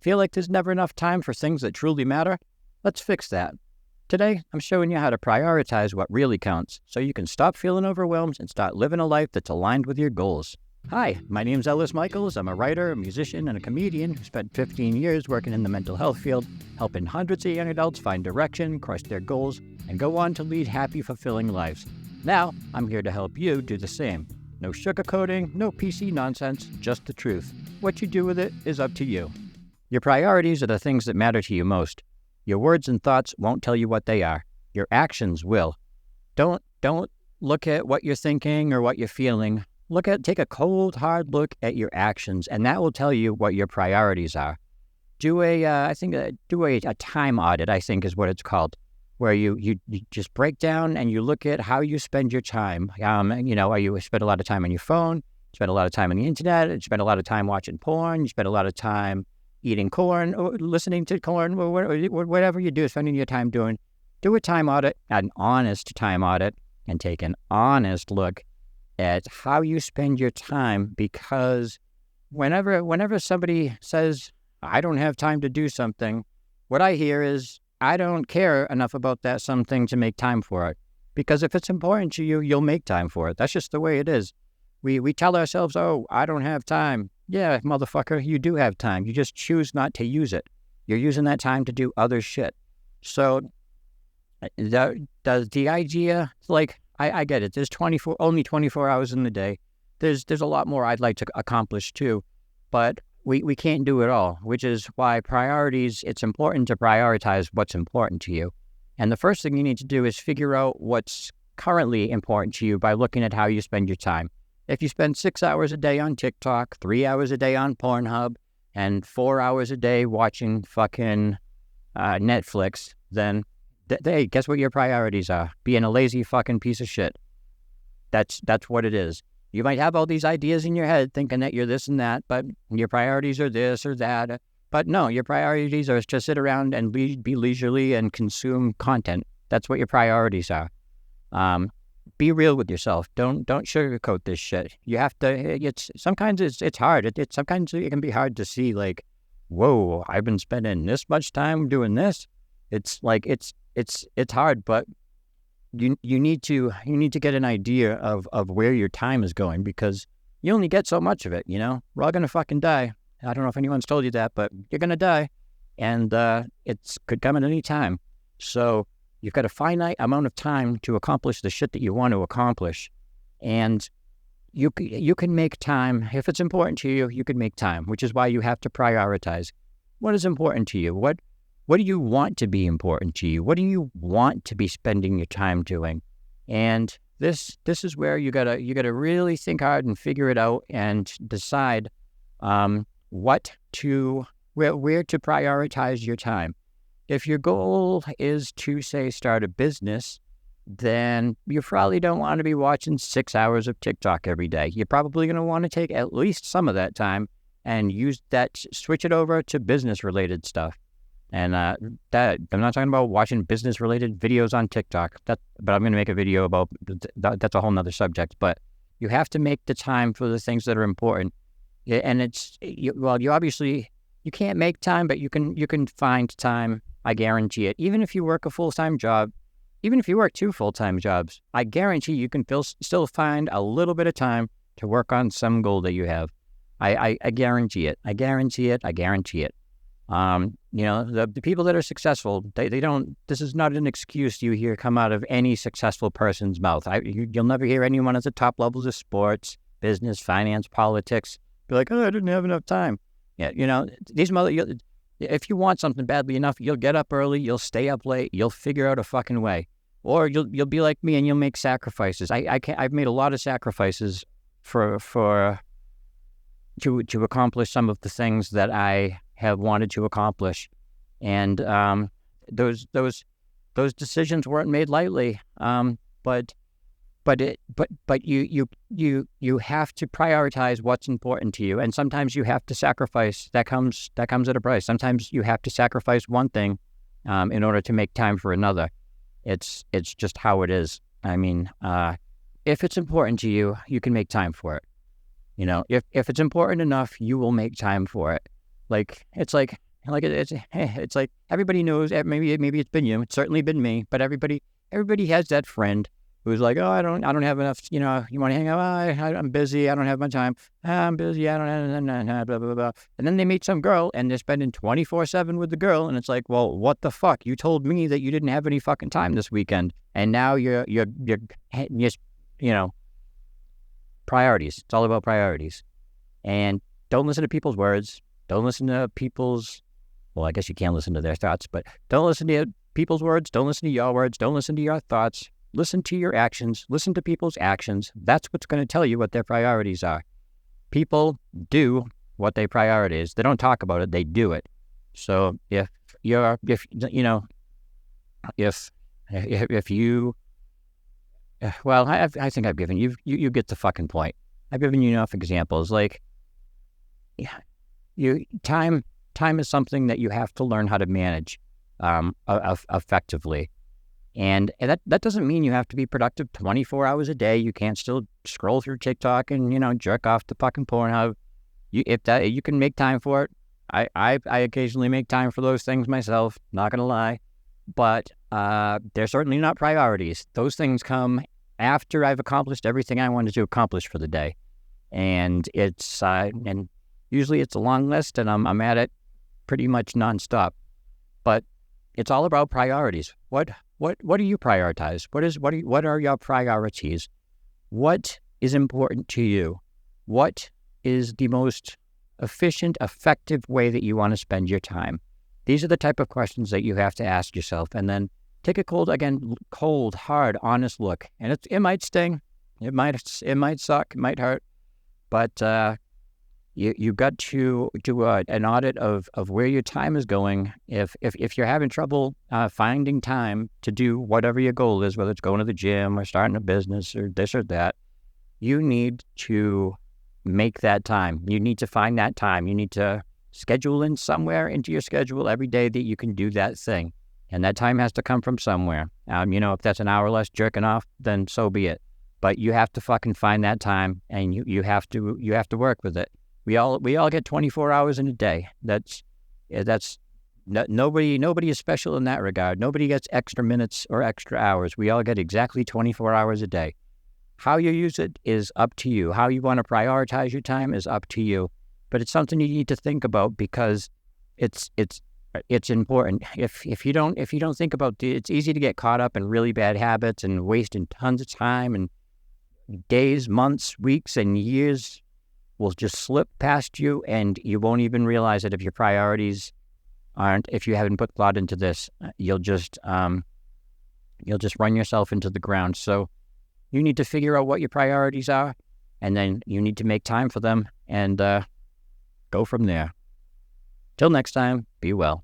Feel like there's never enough time for things that truly matter? Let's fix that. Today, I'm showing you how to prioritize what really counts so you can stop feeling overwhelmed and start living a life that's aligned with your goals. Hi, my name's Ellis Michaels. I'm a writer, a musician, and a comedian who spent 15 years working in the mental health field, helping hundreds of young adults find direction, crush their goals, and go on to lead happy, fulfilling lives. Now, I'm here to help you do the same. No sugarcoating, no PC nonsense, just the truth. What you do with it is up to you. Your priorities are the things that matter to you most. Your words and thoughts won't tell you what they are. Your actions will. Don't look at what you're thinking or what you're feeling. Take a cold, hard look at your actions, and that will tell you what your priorities are. Do a time audit, I think is what it's called, where you just break down and you look at how you spend your time. You spend a lot of time on your phone, spend a lot of time on the internet, you spend a lot of time watching porn, you spend a lot of time eating corn or listening to corn, or whatever you do, spending your time doing. Do a time audit, an honest time audit, and take an honest look at how you spend your time, because whenever somebody says, I don't have time to do something, what I hear is, I don't care enough about that something to make time for it. Because if it's important to you, you'll make time for it. That's just the way it is. We tell ourselves, oh, I don't have time. Yeah, motherfucker, you do have time. You just choose not to use it. You're using that time to do other shit. So does the idea, I get it. There's only 24 hours in the day. There's a lot more I'd like to accomplish too, but we can't do it all, which is why it's important to prioritize what's important to you. And the first thing you need to do is figure out what's currently important to you by looking at how you spend your time. If you spend 6 hours a day on TikTok, 3 hours a day on Pornhub, and 4 hours a day watching fucking Netflix, then hey, guess what your priorities are? Being a lazy fucking piece of shit. That's what it is. You might have all these ideas in your head thinking that you're this and that, but your priorities are this or that. But no, your priorities are to sit around and be leisurely and consume content. That's what your priorities are. Be real with yourself. Don't sugarcoat this shit. You have to. Sometimes it's hard. Sometimes it can be hard to see, like, whoa, I've been spending this much time doing this. It's hard, but you need to get an idea of where your time is going, because you only get so much of it. We're all gonna fucking die. I don't know if anyone's told you that, but you're gonna die, and it could come at any time. So you've got a finite amount of time to accomplish the shit that you want to accomplish, and you can make time. If it's important to you, you can make time, which is why you have to prioritize. What is important to you? What do you want to be important to you? What do you want to be spending your time doing? And this is where you gotta really think hard and figure it out and decide where to prioritize your time. If your goal is to, say, start a business, then you probably don't want to be watching 6 hours of TikTok every day. You're probably going to want to take at least some of that time and switch it over to business-related stuff. And I'm not talking about watching business-related videos on TikTok, but I'm going to make a video about that's a whole nother subject. But you have to make the time for the things that are important. And you can't make time, but you can find time. I guarantee it. Even if you work a full-time job, even if you work 2 full-time jobs, I guarantee you can still find a little bit of time to work on some goal that you have. I guarantee it. I guarantee it. I guarantee it. The people that are successful, they don't. This is not an excuse you hear come out of any successful person's mouth. You'll never hear anyone at the top levels of sports, business, finance, politics be like, oh, I didn't have enough time. Yeah, if you want something badly enough, you'll get up early, you'll stay up late, you'll figure out a fucking way. Or you'll be like me and you'll make sacrifices. I've made a lot of sacrifices to accomplish some of the things that I have wanted to accomplish. And those decisions weren't made lightly. But you have to prioritize what's important to you, and sometimes you have to sacrifice. That comes at a price. Sometimes you have to sacrifice one thing in order to make time for another. It's just how it is. I mean, if it's important to you, you can make time for it. If it's important enough, you will make time for it. It's like Like it's like everybody knows. Maybe it's been you. It's certainly been me. But everybody has that friend who's like, oh, I don't have enough. You want to hang out? I'm busy. I don't have my time. I'm busy. I don't have blah blah blah. And then they meet some girl and they're spending 24/7 with the girl, and it's like, well, what the fuck? You told me that you didn't have any fucking time this weekend, and now you're just priorities. It's all about priorities, and don't listen to people's words. Don't listen to people's. Well, I guess you can't listen to their thoughts, but don't listen to people's words. Don't listen to your words. Don't listen to your thoughts. Listen to your actions. Listen to people's actions. That's what's going to tell you what their priorities are. People do what their priority is. They don't talk about it. They do it. So if you, well, I think I've given you get the fucking point. I've given you enough examples. Like, time is something that you have to learn how to manage effectively. And that doesn't mean you have to be productive 24 hours a day. You can't still scroll through TikTok and, jerk off to fucking Pornhub. You can make time for it. I occasionally make time for those things myself, not going to lie. But they're certainly not priorities. Those things come after I've accomplished everything I wanted to accomplish for the day. And and usually it's a long list, and I'm at it pretty much nonstop. But it's all about priorities. What do you prioritize? What are your priorities? What is important to you? What is the most efficient, effective way that you want to spend your time? These are the type of questions that you have to ask yourself, and then take a cold, hard, honest look. And it might sting, it might suck, it might hurt, but you got to do an audit of where your time is going. If you're having trouble finding time to do whatever your goal is, whether it's going to the gym or starting a business or this or that, you need to make that time. You need to find that time. You need to schedule in somewhere into your schedule every day that you can do that thing. And that time has to come from somewhere. If that's an hour less jerking off, then so be it. But you have to fucking find that time, and you have to work with it. We all get 24 hours in a day. Nobody is special in that regard. Nobody gets extra minutes or extra hours. We all get exactly 24 hours a day. How you use it is up to you. How you want to prioritize your time is up to you. But it's something you need to think about, because it's important. If you don't think about it, it's easy to get caught up in really bad habits and wasting tons of time, and days, months, weeks, and years will just slip past you, and you won't even realize it if your priorities if you haven't put thought into this. You'll just run yourself into the ground. So you need to figure out what your priorities are, and then you need to make time for them, and go from there. Till next time, be well.